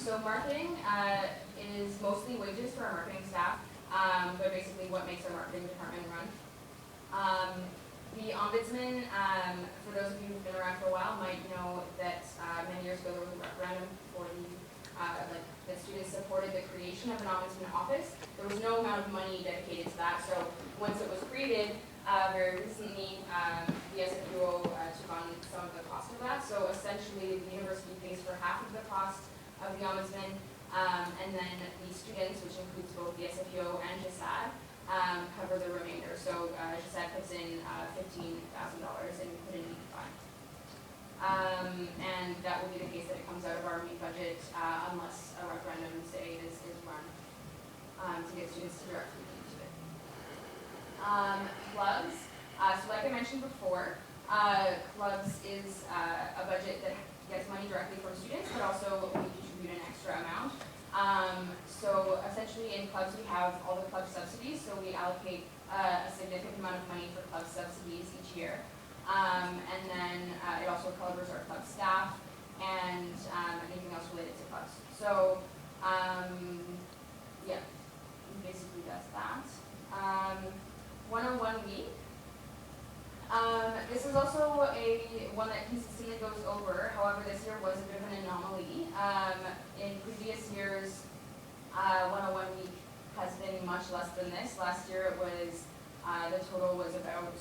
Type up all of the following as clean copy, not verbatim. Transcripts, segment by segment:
So marketing is mostly wages for our marketing staff, but basically what makes our marketing department run. The ombudsman, for those of you who've been around for a while, might know that many years ago there was a referendum for that students supported the creation of an ombudsman office. There was no amount of money dedicated to that, so once it was created, very recently, the SFUO took on some of the cost of that. So essentially, the university pays for half of the cost of the ombudsman, and then the students, which includes both the SFUO and JSAD, cover the remainder. So JSAD puts in $15,000 and we put in $85,000. And that will be the case that it comes out of our main budget unless a referendum, say, is run to get students to directly into it. Clubs. So like I mentioned before, clubs is a budget that gets money directly from students, but also we contribute an extra amount. So essentially in clubs we have all the club subsidies, so we allocate a significant amount of money for club subsidies each year. And then it also covers our club staff and anything else related to clubs. So yeah, basically that's that. 101 week. This is also one that consistently goes over. However, this year was a bit of an anomaly. In previous years, 101 week has been much less than this. Last year it was the total was about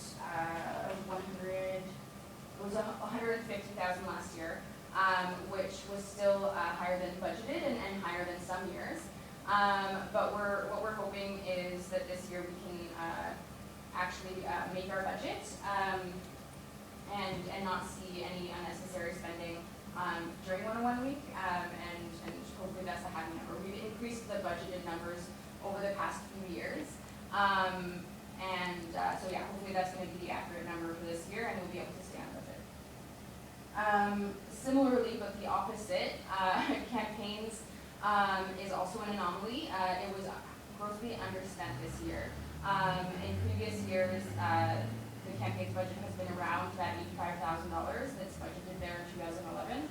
150,000 last year, which was still higher than budgeted and higher than some years. But what we're hoping is that this year we can actually make our budget and not see any unnecessary spending during 101 week, and hopefully that's a happy number. We've increased the budgeted numbers over the past few years, so yeah, hopefully that's going to be the accurate number for this year, and we'll be able to stay on budget. Similarly, but the opposite, campaigns is also an anomaly. It was grossly underspent this year. In previous years, the campaign's budget has been around that $85,000 that's budgeted there in 2011.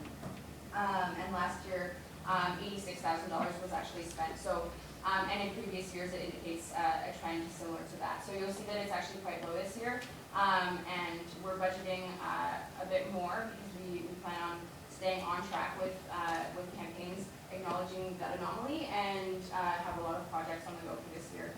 And last year, $86,000 was actually spent. So, and in previous years, it indicates a trend similar to that. So you'll see that it's actually quite low this year. And we're budgeting a bit more because we plan on staying on track with campaigns, acknowledging that anomaly, and have a lot of projects on the go for this year.